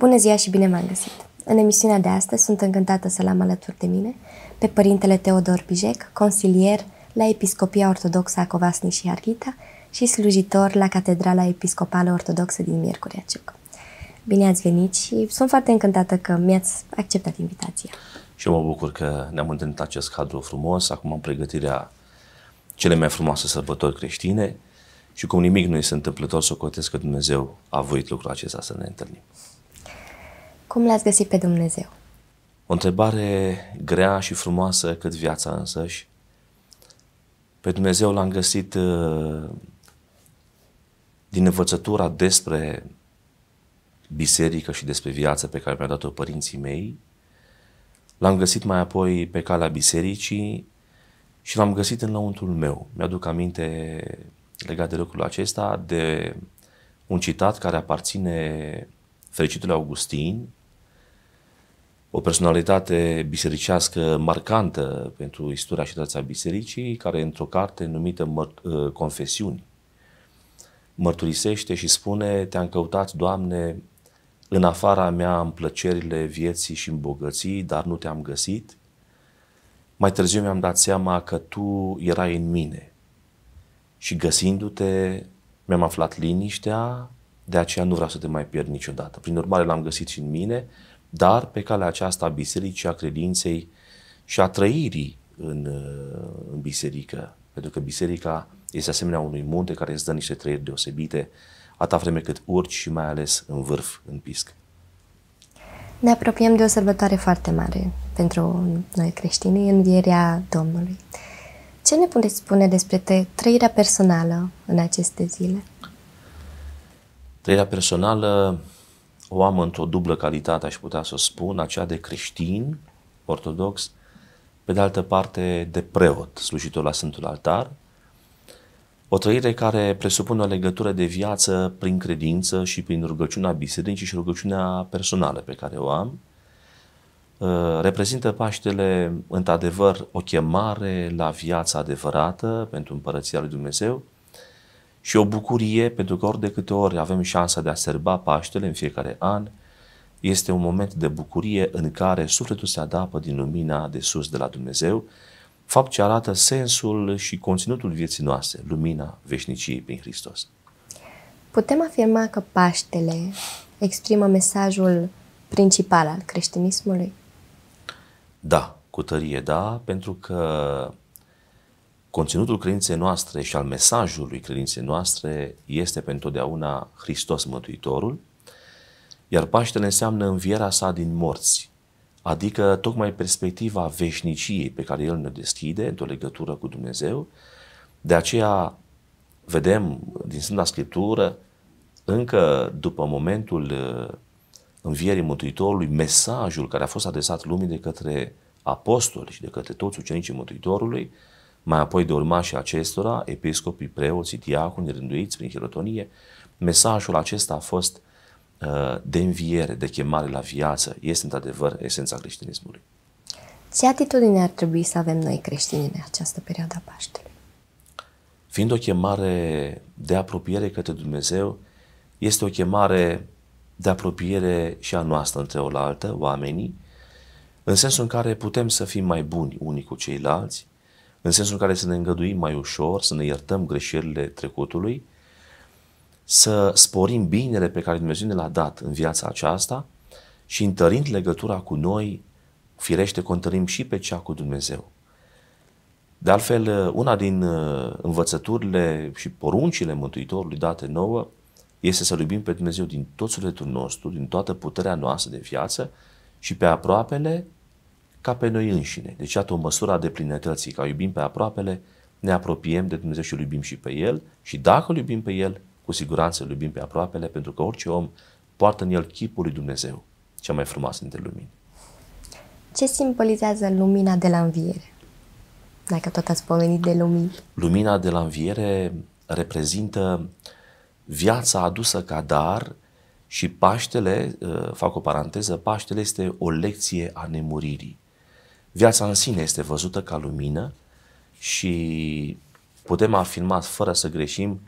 Bună ziua și bine m-am găsit! În emisiunea de astăzi sunt încântată să l-am alături de mine pe Părintele Teodor Bijec, consilier la Episcopia Ortodoxă a Covasni și Harghita și slujitor la Catedrala Episcopală Ortodoxă din Miercurea Ciuc. Bine ați venit și sunt foarte încântată că mi-ați acceptat invitația. Și eu mă bucur că ne-am întâlnit acest cadru frumos, acum în pregătirea cele mai frumoase sărbători creștine și cum nimic nu este întâmplător, socotesc că Dumnezeu a voit lucrul acesta să ne întâlnim. Cum l-ați găsit pe Dumnezeu? O întrebare grea și frumoasă cât viața însăși. Pe Dumnezeu l-am găsit din învățătura despre biserică și despre viață pe care mi-au dat-o părinții mei. L-am găsit mai apoi pe calea bisericii și l-am găsit în lăuntrul meu. Mi-aduc aminte, legat de lucrul acesta, de un citat care aparține fericitului Augustin, o personalitate bisericească marcantă pentru istoria și viața bisericii, care într-o carte numită Confesiuni mărturisește și spune: Te-am căutat, Doamne, în afara mea, în plăcerile vieții și în bogății, dar nu te-am găsit. Mai târziu mi-am dat seama că Tu erai în mine și găsindu-te mi-am aflat liniștea, de aceea nu vreau să te mai pierd niciodată. Prin urmare l-am găsit și în mine, dar pe calea aceasta a bisericii, a credinței și a trăirii în biserică. Pentru că biserica este asemenea unui munte care îți dă niște trăiri deosebite, atâta vreme cât urci și mai ales în vârf, în pisc. Ne apropiem de o sărbătoare foarte mare pentru noi creștini, Învierea Domnului. Ce ne puteți spune despre trăirea personală în aceste zile? Trăirea personală o am într-o dublă calitate, aș putea să o spun, aceea de creștin ortodox, pe de altă parte de preot, slujitor la Sfântul Altar. O trăire care presupune o legătură de viață prin credință și prin rugăciunea bisericii și rugăciunea personală pe care o am. Reprezintă Paștele, într-adevăr, o chemare la viața adevărată pentru Împărăția lui Dumnezeu și o bucurie, pentru că ori de câte ori avem șansa de a sărba Paștele în fiecare an, este un moment de bucurie în care sufletul se adapă din lumina de sus de la Dumnezeu, fapt ce arată sensul și conținutul vieții noastre, lumina veșniciei prin Hristos. Putem afirma că Paștele exprimă mesajul principal al creștinismului? Da, cu tărie da, pentru că conținutul credinței noastre și al mesajului credinței noastre este pentru totdeauna Hristos Mântuitorul, iar Paștele înseamnă învierea sa din morți, adică tocmai perspectiva veșniciei pe care El ne deschide într-o legătură cu Dumnezeu. De aceea vedem din Sfânta Scriptură, încă după momentul învierii Mântuitorului, mesajul care a fost adresat lumii de către apostoli și de către toți ucenicii Mântuitorului, mai apoi de urmașii acestora, episcopii, preoții, diaconi, rânduiți prin hirotonie, mesajul acesta a fost de înviere, de chemare la viață, este într-adevăr esența creștinismului. Ce atitudine ar trebui să avem noi creștini în această perioadă a Paștelui? Fiind o chemare de apropiere către Dumnezeu, este o chemare de apropiere și a noastră între oaltă, oamenii, în sensul în care putem să fim mai buni unii cu ceilalți, în sensul în care să ne îngăduim mai ușor, să ne iertăm greșelile trecutului, să sporim binele pe care Dumnezeu ne l-a dat în viața aceasta și întărind legătura cu noi, firește că o întărim și pe cea cu Dumnezeu. De altfel, una din învățăturile și poruncile Mântuitorului date nouă este să iubim pe Dumnezeu din tot sufletul nostru, din toată puterea noastră de viață și pe aproapele ca pe noi înșine. Deci, iată o măsură a deplinătății, ca iubim pe aproapele, ne apropiem de Dumnezeu și îl iubim și pe El și dacă îl iubim pe El, cu siguranță îl iubim pe aproapele, pentru că orice om poartă în el chipul lui Dumnezeu, cea mai frumoasă dintre lumini. Ce simbolizează lumina de la înviere? Dacă tot ați pomenit de lumini. Lumina de la înviere reprezintă viața adusă ca dar și Paștele, fac o paranteză, Paștele este o lecție a nemuririi. Viața în sine este văzută ca lumină și putem afirma fără să greșim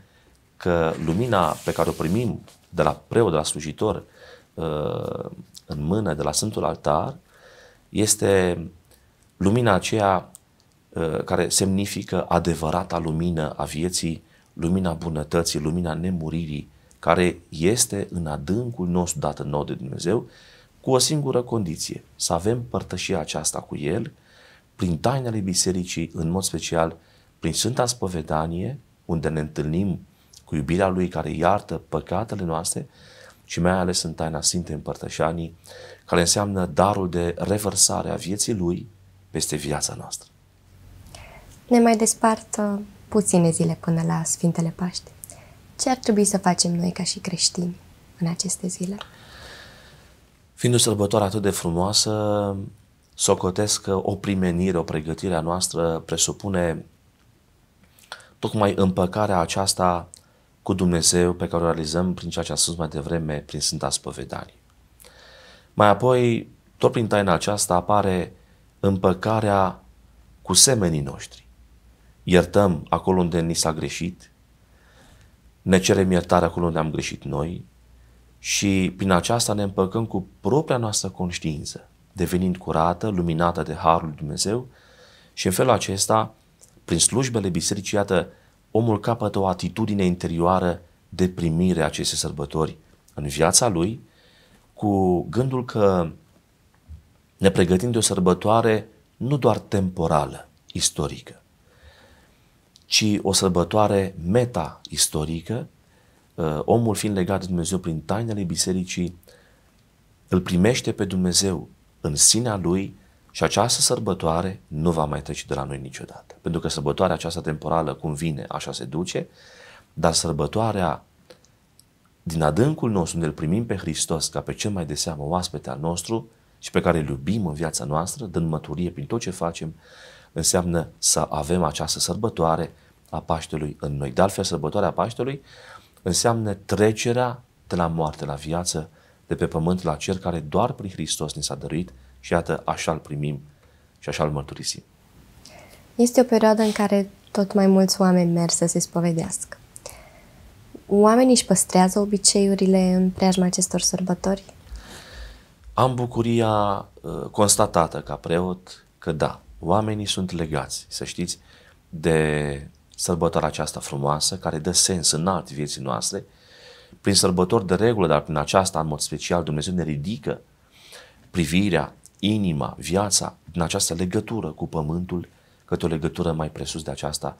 că lumina pe care o primim de la preot, de la slujitor, în mână de la Sfântul Altar este lumina aceea care semnifică adevărata lumină a vieții, lumina bunătății, lumina nemuririi, care este în adâncul nostru dată nou de Dumnezeu, cu o singură condiție, să avem părtășia aceasta cu El, prin tainele bisericii, în mod special, prin Sfânta Spovedanie, unde ne întâlnim cu iubirea Lui care iartă păcatele noastre, și mai ales în taina Sfintei Împărtășanii, care înseamnă darul de revărsare a vieții Lui peste viața noastră. Ne mai despart puține zile până la Sfintele Paște. Ce ar trebui să facem noi ca și creștini în aceste zile? Fiind o sărbătoare atât de frumoasă, socotesc că o primenire, o pregătire a noastră presupune tocmai împăcarea aceasta cu Dumnezeu pe care o realizăm prin ceea ce am spus mai devreme, prin Sfânta Spovedanie. Mai apoi, tot prin taina aceasta apare împăcarea cu semenii noștri. Iertăm acolo unde ni s-a greșit, ne cerem iertare acolo unde am greșit noi și prin aceasta ne împăcăm cu propria noastră conștiință, devenind curată, luminată de Harul lui Dumnezeu și în felul acesta, prin slujbele bisericii, iată, omul capătă o atitudine interioară de primire a acestei sărbători în viața lui, cu gândul că ne pregătim de o sărbătoare nu doar temporală, istorică, ci o sărbătoare meta-istorică, omul fiind legat de Dumnezeu prin tainele bisericii, îl primește pe Dumnezeu în sinea lui și această sărbătoare nu va mai trece de la noi niciodată. Pentru că sărbătoarea aceasta temporală, cum vine, așa se duce, dar sărbătoarea din adâncul nostru, unde îl primim pe Hristos ca pe cel mai de seamă oaspete al nostru și pe care îl iubim în viața noastră, dând măturie prin tot ce facem, înseamnă să avem această sărbătoare a Paștelui în noi. De altfel, sărbătoarea Paștelui înseamnă trecerea de la moarte la viață, de pe pământ la cer, care doar prin Hristos ne s-a dăruit și iată, așa îl primim și așa îl mărturisim. Este o perioadă în care tot mai mulți oameni merg să se spovedească. Oamenii își păstrează obiceiurile în preajma acestor sărbători? Am bucuria constatată ca preot că da, oamenii sunt legați, să știți, de sărbătoarea aceasta frumoasă, care dă sens înalt vieții noastre. Prin sărbători de regulă, dar prin aceasta, în mod special, Dumnezeu ne ridică privirea, inima, viața, din această legătură cu pământul, către o legătură mai presus de aceasta,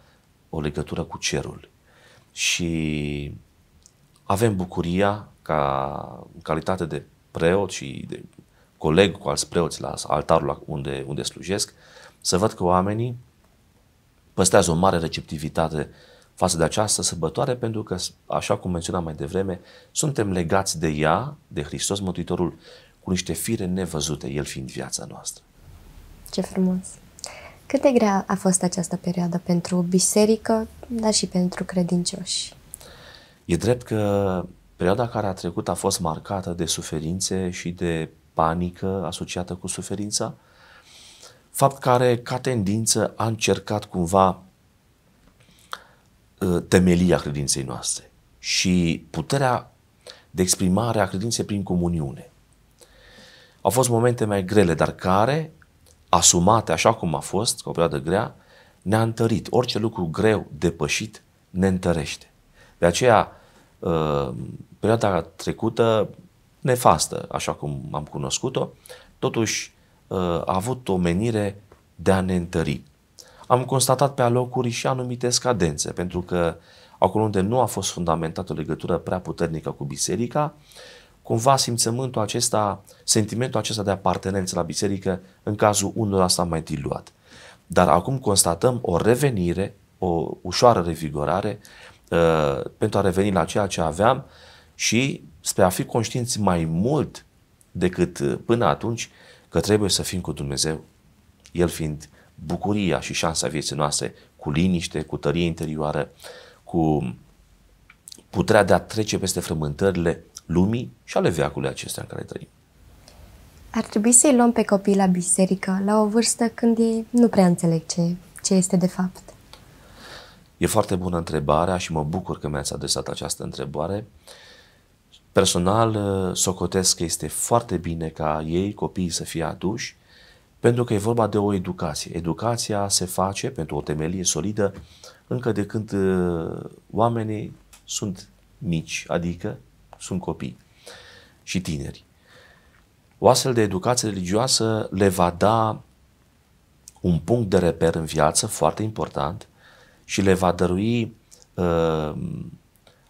o legătură cu cerul. Și avem bucuria ca în calitate de preot și de coleg cu alți preoți la altarul unde slujesc, să văd că oamenii păstrează o mare receptivitate față de această sărbătoare, pentru că, așa cum menționam mai devreme, suntem legați de ea, de Hristos Mântuitorul, cu niște fire nevăzute, El fiind viața noastră. Ce frumos! Cât de grea a fost această perioadă pentru biserică, dar și pentru credincioși? E drept că perioada care a trecut a fost marcată de suferințe și de panică asociată cu suferința, fapt care, ca tendință, a încercat cumva temelia credinței noastre și puterea de exprimare a credinței prin comuniune. Au fost momente mai grele, dar care, asumate așa cum a fost, ca o perioadă grea, ne-a întărit. Orice lucru greu, depășit, ne întărește. De aceea, perioada trecută, nefastă, așa cum am cunoscut-o, totuși a avut o menire de a ne întări. Am constatat pe alocuri și anumite scadențe, pentru că acolo unde nu a fost fundamentată o legătură prea puternică cu biserica, cumva simțământul acesta, sentimentul acesta de apartenență la biserică, în cazul unora s-a mai diluat. Dar acum constatăm o revenire, o ușoară revigorare pentru a reveni la ceea ce aveam și spre a fi conștienți mai mult decât până atunci că trebuie să fim cu Dumnezeu, El fiind bucuria și șansa vieții noastre, cu liniște, cu tărie interioară, cu puterea de a trece peste frământările lumii și ale veacului acestea în care trăim. Ar trebui să-i luăm pe copii la biserică la o vârstă când ei nu prea înțeleg ce este de fapt? E foarte bună întrebarea și mă bucur că mi-ați adresat această întrebare. Personal, socotesc că este foarte bine ca ei, copiii, să fie aduși, pentru că e vorba de o educație. Educația se face pentru o temelie solidă încă de când oamenii sunt mici, adică sunt copii și tineri. O astfel de educație religioasă le va da un punct de reper în viață foarte important și le va dărui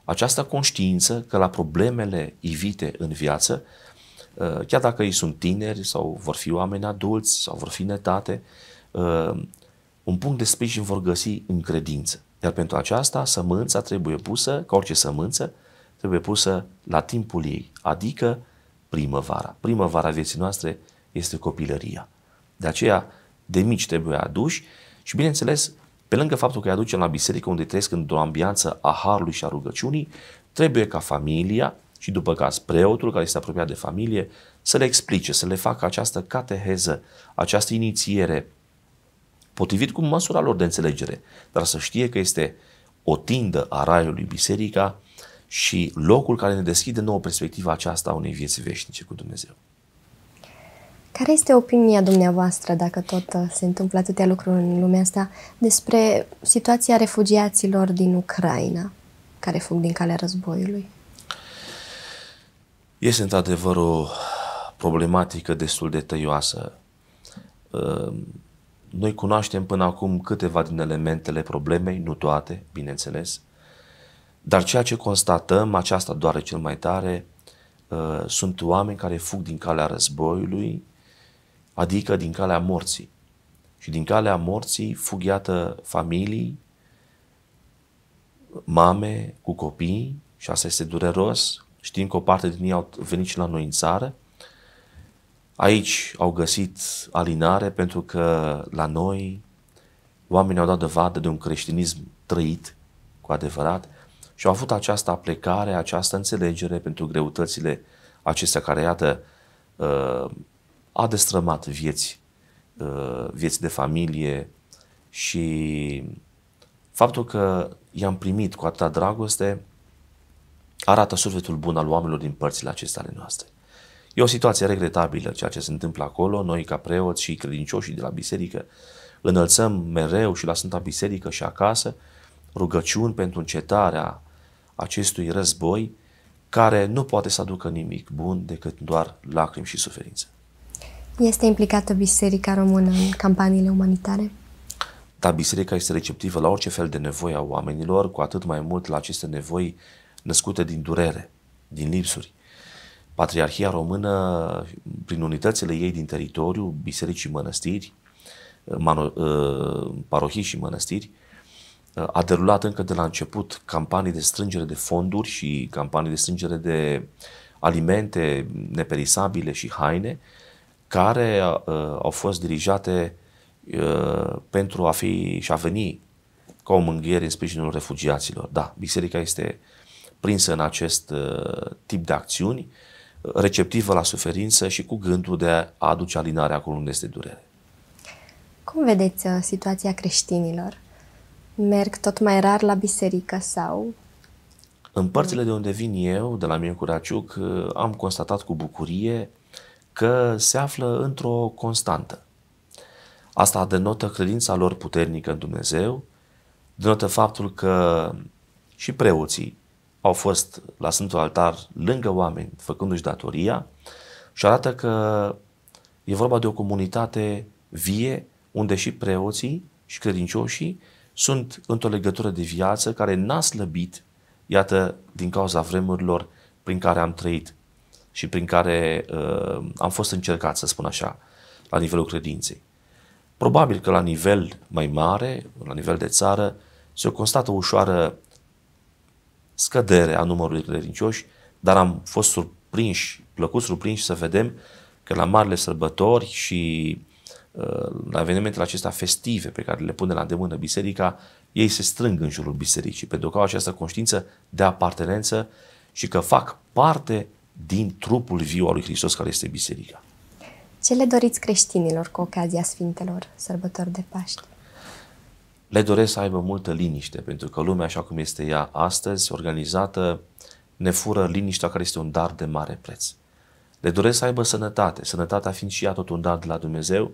această conștiință că la problemele ivite în viață, chiar dacă ei sunt tineri sau vor fi oameni adulți sau vor fi netate, un punct de sprijin vor găsi în credință. Iar pentru aceasta, sămânța trebuie pusă, ca orice sămânță, trebuie pusă la timpul ei, adică primăvara. Primăvara vieții noastre este copilăria. De aceea, de mici trebuie aduși și, bineînțeles, pe lângă faptul că îi aducem la biserică unde trăiesc într-o ambianță a harului și a rugăciunii, trebuie ca familia și după caz preotul care este apropiat de familie să le explice, să le facă această cateheză, această inițiere potrivit cu măsura lor de înțelegere, dar să știe că este o tindă a raiului biserica și locul care ne deschide nouă perspectiva aceasta a unei vieți veșnice cu Dumnezeu. Care este opinia dumneavoastră, dacă tot se întâmplă atâtea lucruri în lumea asta, despre situația refugiaților din Ucraina, care fug din calea războiului? Este într-adevăr o problematică destul de tăioasă. Noi cunoaștem până acum câteva din elementele problemei, nu toate, bineînțeles, dar ceea ce constatăm, aceasta doare cel mai tare, sunt oameni care fug din calea războiului, adică din calea morții. Și din calea morții fug, iată, familii, mame cu copii, și asta este dureros. Știm că o parte din ei au venit și la noi în țară. Aici au găsit alinare pentru că la noi oamenii au dat dovadă de un creștinism trăit cu adevărat și au avut această aplecare, această înțelegere pentru greutățile acestea care, iată, a destrămat vieți de familie și faptul că i-am primit cu atâta dragoste arată sufletul bun al oamenilor din părțile acestea ale noastre. E o situație regretabilă ceea ce se întâmplă acolo. Noi, ca preoți și credincioșii de la biserică, înălțăm mereu și la Sfânta Biserică și acasă rugăciuni pentru încetarea acestui război care nu poate să aducă nimic bun decât doar lacrimi și suferință. Este implicată Biserica Română în campaniile umanitare? Da, biserica este receptivă la orice fel de nevoie a oamenilor, cu atât mai mult la aceste nevoi născute din durere, din lipsuri. Patriarhia Română, prin unitățile ei din teritoriu, biserici și mănăstiri, parohii și mănăstiri, a derulat încă de la început campanii de strângere de fonduri și campanii de strângere de alimente neperisabile și haine, care au fost dirijate pentru a fi și a veni ca o mângâiere în sprijinul refugiaților. Da, biserica este prinsă în acest tip de acțiuni, receptivă la suferință și cu gândul de a aduce alinare acolo unde este durere. Cum vedeți situația creștinilor? Merg tot mai rar la biserică sau? În părțile de unde vin eu, de la Mie Curaciuc, am constatat cu bucurie că se află într-o constantă. Asta denotă credința lor puternică în Dumnezeu, denotă faptul că și preoții au fost la Sfântul Altar lângă oameni, făcându-și datoria, și arată că e vorba de o comunitate vie, unde și preoții și credincioșii sunt într-o legătură de viață care n-a slăbit, iată, din cauza vremurilor prin care am trăit și prin care am fost încercat, să spun așa, la nivelul credinței. Probabil că la nivel mai mare, la nivel de țară, se constată o ușoară scădere a numărului credincioși, dar am fost plăcut surprinși să vedem că la marile sărbători și la evenimentele acestea festive pe care le pune la îndemână biserica, ei se strâng în jurul bisericii pentru că au această conștiință de apartenență și că fac parte din trupul viu al lui Hristos care este biserica. Ce le doriți creștinilor cu ocazia Sfintelor Sărbători de Paști? Le doresc să aibă multă liniște, pentru că lumea, așa cum este ea astăzi, organizată, ne fură liniștea care este un dar de mare preț. Le doresc să aibă sănătate, sănătatea fiind și ea tot un dar de la Dumnezeu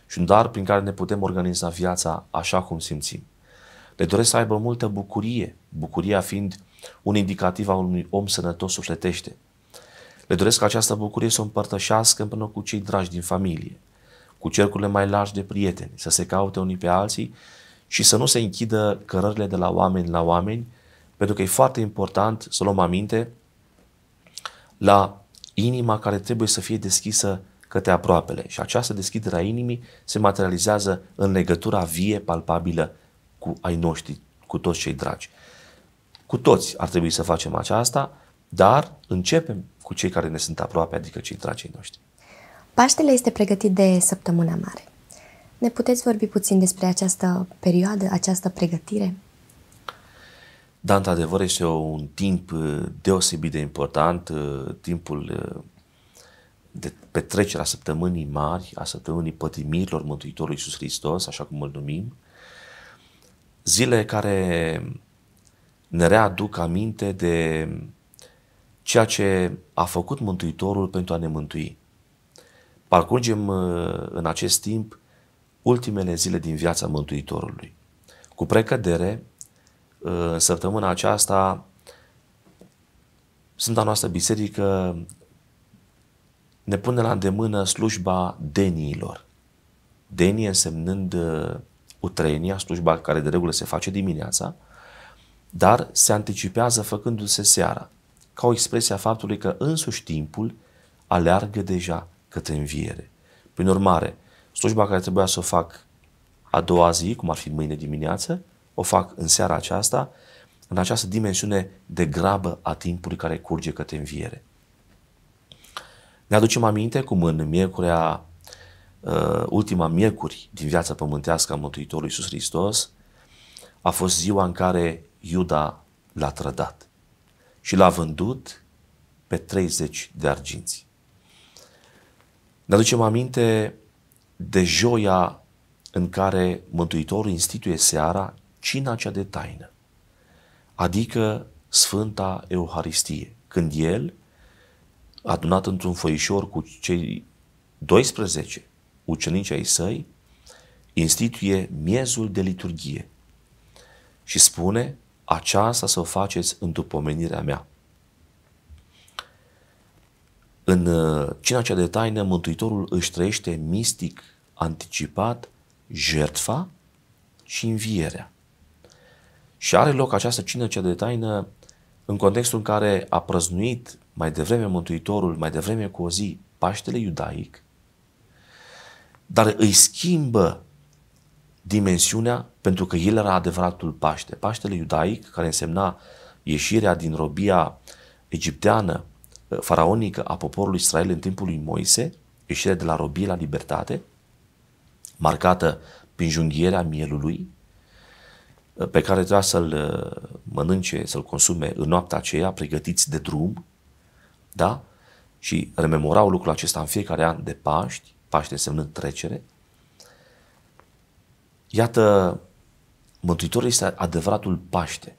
și un dar prin care ne putem organiza viața așa cum simțim. Le doresc să aibă multă bucurie, bucuria fiind un indicativ al unui om sănătos sufletește. Le doresc ca această bucurie să o împărtășească împreună cu cei dragi din familie, cu cercurile mai largi de prieteni, să se caute unii pe alții și să nu se închidă cărările de la oameni, pentru că e foarte important să luăm aminte la inima care trebuie să fie deschisă către aproapele. Și această deschidere a inimii se materializează în legătura vie, palpabilă cu ai noștri, cu toți cei dragi. Cu toți ar trebui să facem aceasta, dar începem cu cei care ne sunt aproape, adică cei dragi ai noștri. Paștele este pregătit de Săptămâna Mare. Ne puteți vorbi puțin despre această perioadă, această pregătire? Da, într-adevăr, este un timp deosebit de important, timpul de petrecerea Săptămânii Mari, a Săptămânii Pătimirilor Mântuitorului Iisus Hristos, așa cum îl numim, zile care ne readuc aminte de ceea ce a făcut Mântuitorul pentru a ne mântui. Parcurgem în acest timp ultimele zile din viața Mântuitorului. Cu precădere, în săptămâna aceasta, Sfânta noastră Biserică ne pune la îndemână slujba deniilor. Denii însemnând utrenia, slujba care de regulă se face dimineața, dar se anticipează făcându-se seara, ca o expresie a faptului că însuși timpul aleargă deja către înviere. Prin urmare, slujba care trebuia să o fac a doua zi, cum ar fi mâine dimineață, o fac în seara aceasta, în această dimensiune de grabă a timpului care curge către înviere. Ne aducem aminte cum în miercurea, ultima miercuri din viața pământească a Mântuitorului Iisus Hristos, a fost ziua în care Iuda l-a trădat și l-a vândut pe 30 de arginți. Ne aducem aminte de joia în care Mântuitorul instituie seara cina cea de taină, adică Sfânta Euharistie, când El, adunat într-un foișor cu cei 12 ucenici ai săi, instituie miezul de liturghie și spune: aceasta să o faceți în dupomenirea mea. În cina cea de taină, Mântuitorul își trăiește mistic, anticipat, jertfa și învierea. Și are loc această cină cea de taină în contextul în care a prăznuit mai devreme Mântuitorul, mai devreme cu o zi, Paștele iudaic, dar îi schimbă dimensiunea pentru că el era adevăratul Paște. Paștele iudaic, care însemna ieșirea din robia egipteană, faraonică a poporului Israel în timpul lui Moise, ieșirea de la robie la libertate, marcată prin junghierea mielului, pe care trebuia să-l mănânce, să-l consume în noaptea aceea, pregătiți de drum, da? Și rememorau lucrul acesta în fiecare an de Paști, Paște însemnând trecere. Iată, Mântuitorul este adevăratul Paște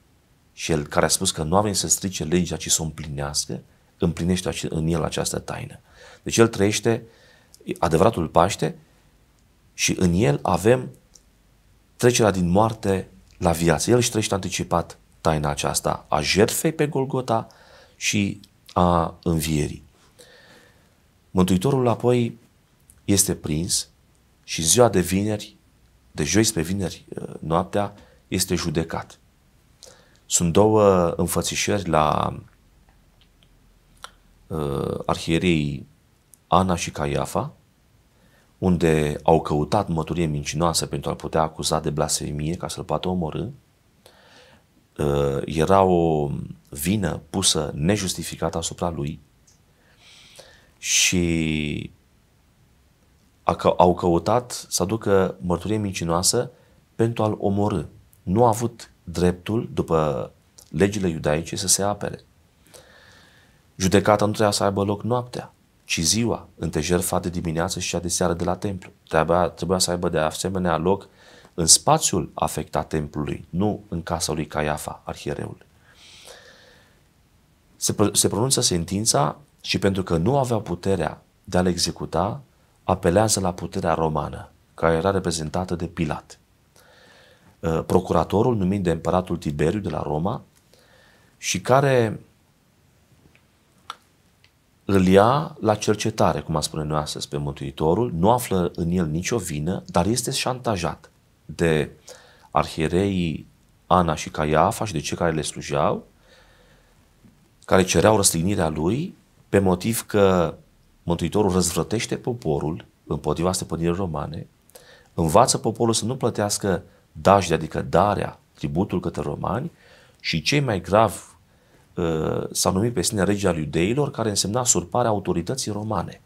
și El care a spus că nu a venit să strice legea, ci să o împlinească, împlinește în El această taină. Deci El trăiește adevăratul Paște și în El avem trecerea din moarte la viață. El își trăiește anticipat taina aceasta a jertfei pe Golgota și a învierii. Mântuitorul apoi este prins și ziua de vineri, de joi spre vineri noaptea, este judecat. Sunt două înfățișări la arhierei Ana și Caiafa, unde au căutat mărturie mincinoasă pentru a-l putea acuza de blasfemie ca să-l poată omorî. Era o vină pusă nejustificată asupra lui și au căutat să aducă mărturie mincinoasă pentru a-l omorî. Nu a avut dreptul, după legile iudaice, să se apere. Judecata nu trebuia să aibă loc noaptea, ci ziua, între jertfa de dimineață și cea de seară de la templu. Trebuia să aibă de asemenea loc în spațiul afectat templului, nu în casa lui Caiafa, arhiereul. se pronunță sentința și pentru că nu aveau puterea de a le executa, apelează la puterea romană, care era reprezentată de Pilat. Procuratorul numit de împăratul Tiberiu de la Roma și care îl ia la cercetare, cum a spune noi astăzi pe Mântuitorul, nu află în el nicio vină, dar este șantajat de arhiereii Ana și Caiafa și de cei care le slujeau, care cereau răstignirea lui pe motiv că Mântuitorul răzvrătește poporul împotriva stăpânirii romane, învață poporul să nu plătească dajde, adică darea, tributul către romani, și cei mai grav s-au numit pe sine rege al iudeilor, care însemna surparea autorității romane.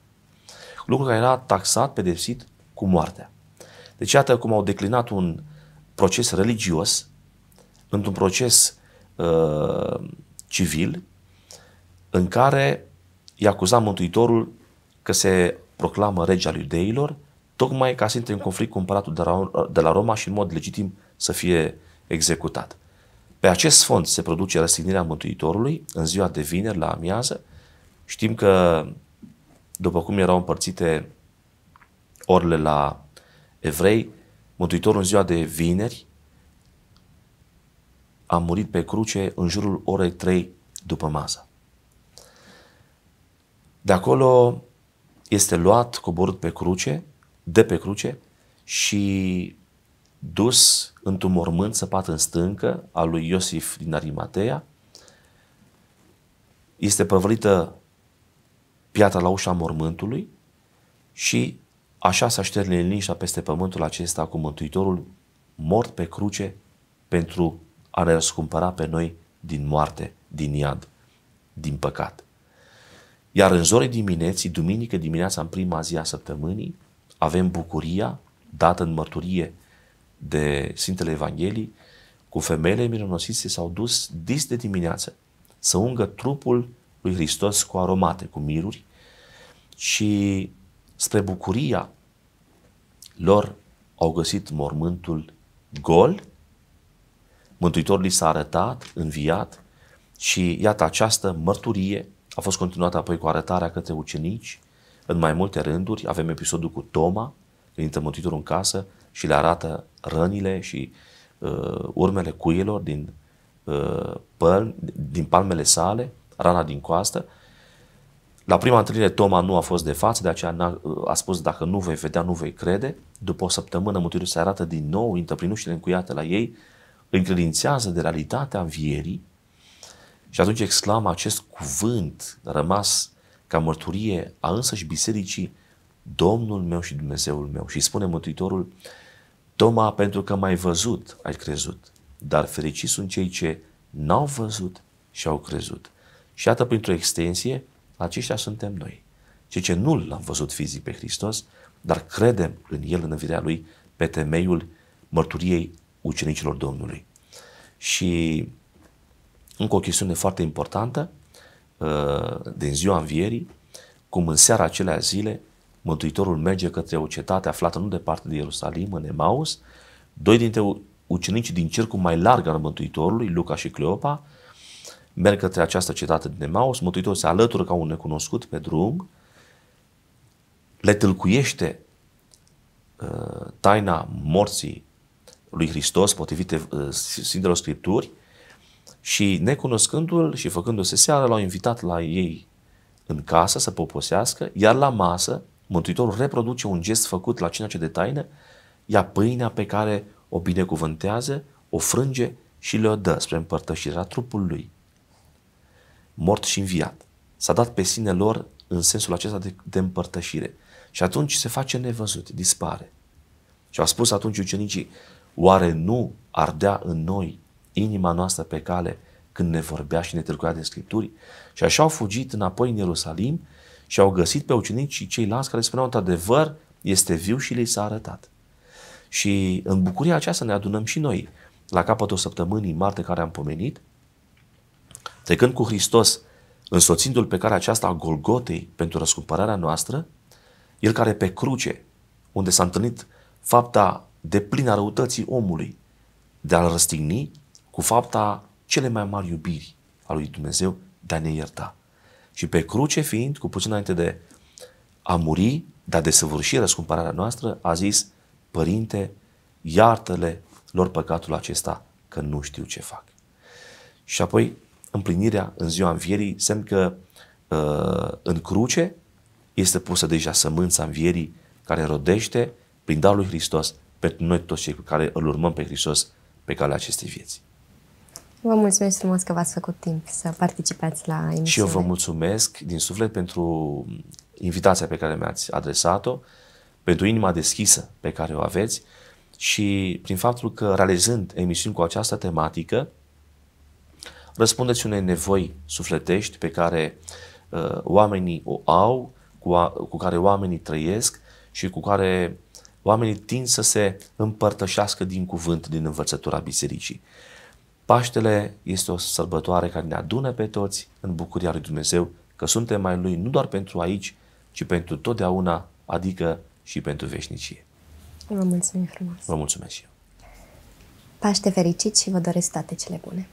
Lucru care era taxat, pedepsit cu moartea. Deci iată cum au declinat un proces religios într-un proces civil în care i-a acuzat Mântuitorul că se proclamă rege al iudeilor, tocmai ca să intre în conflict cu împăratul de la Roma și în mod legitim să fie executat. Pe acest fond se produce răstignirea Mântuitorului în ziua de vineri la amiază. Știm că după cum erau împărțite orele la evrei, Mântuitorul în ziua de vineri a murit pe cruce în jurul orei 3 după masă. De acolo este luat, coborât de pe cruce și dus într-un mormânt săpat în stâncă al lui Iosif din Arimatea. Este prăvălită piatra la ușa mormântului și așa se așterne liniștea peste pământul acesta cu Mântuitorul mort pe cruce pentru a ne răscumpăra pe noi din moarte, din iad, din păcat. Iar în zorii dimineții, duminică dimineața, în prima zi a săptămânii, avem bucuria dată în mărturie de Sfintele Evangheliei, cu femeile mironosițe s-au dus dis de dimineață să ungă trupul lui Hristos cu aromate, cu miruri, și spre bucuria lor au găsit mormântul gol, Mântuitorul li s-a arătat, înviat, și iată această mărturie a fost continuată apoi cu arătarea către ucenici în mai multe rânduri. Avem episodul cu Toma, când intră Mântuitorul în casă și le arată rănile și urmele cuielor din palmele sale, rana din coastă. La prima întâlnire Toma nu a fost de față, de aceea a spus: dacă nu vei vedea, nu vei crede. După o săptămână Mântuitorul se arată din nou, intră prin ușile încuiate la ei, îi încredințează de realitatea învierii și atunci exclamă acest cuvânt rămas ca mărturie a însăși bisericii: Domnul meu și Dumnezeul meu. Și spune Mântuitorul: Toma, pentru că m-ai văzut, ai crezut, dar fericiți sunt cei ce n-au văzut și au crezut. Și iată, printr-o extensie, aceștia suntem noi. Cei ce nu l-am văzut fizic pe Hristos, dar credem în El, în învierea Lui, pe temeiul mărturiei ucenicilor Domnului. Și încă o chestiune foarte importantă din ziua învierii, cum în seara acelea zile Mântuitorul merge către o cetate aflată nu departe de Ierusalim, în Emaus. Doi dintre ucenicii din cercul mai larg al Mântuitorului, Luca și Cleopa, merg către această cetate din Emaus. Mântuitorul se alătură ca un necunoscut pe drum, le tâlcuiește taina morții lui Hristos, potrivit Sfintelor Scripturi, și necunoscându-l și făcându-se seară, l-au invitat la ei în casă să poposească, iar la masă Mântuitorul reproduce un gest făcut la cina de taină, ia pâinea pe care o binecuvântează, o frânge și le-o dă spre împărtășirea trupului lui, mort și înviat. S-a dat pe sine lor în sensul acesta de împărtășire. Și atunci se face nevăzut, dispare. Și au spus atunci ucenicii: oare nu ardea în noi inima noastră pe cale când ne vorbea și ne tâlcuia de Scripturi? Și așa au fugit înapoi în Ierusalim și au găsit pe ucenici și ceilalți care spuneau: într-adevăr, este viu și li s-a arătat. Și în bucuria aceasta ne adunăm și noi la capătul săptămânii marți care am pomenit, trecând cu Hristos, însoțindu-L pe calea aceasta a Golgotei pentru răscumpărarea noastră, El care pe cruce, unde s-a întâlnit fapta deplină a răutății omului, de a-L răstigni cu fapta cele mai mari iubiri a lui Dumnezeu, de a ne ierta. Și pe cruce fiind, cu puțin înainte de a muri, de a desăvârși răscumpărarea noastră, a zis: Părinte, iartă-le lor păcatul acesta, că nu știu ce fac. Și apoi împlinirea în ziua învierii, semn că în cruce este pusă deja sămânța învierii care rodește prin darul lui Hristos pentru noi toți cei care îl urmăm pe Hristos pe calea acestei vieți. Vă mulțumesc frumos că v-ați făcut timp să participați la emisiune. Și eu vă mulțumesc din suflet pentru invitația pe care mi-ați adresat-o, pentru inima deschisă pe care o aveți și prin faptul că realizând emisiuni cu această tematică, răspundeți unei nevoi sufletești pe care oamenii o au, cu care oamenii trăiesc și cu care oamenii tind să se împărtășească din cuvânt, din învățătura bisericii. Paștele este o sărbătoare care ne adună pe toți în bucuria lui Dumnezeu, că suntem ai Lui nu doar pentru aici, ci pentru totdeauna, adică și pentru veșnicie. Vă mulțumim frumos! Vă mulțumesc și eu! Paște fericit și vă doresc toate cele bune!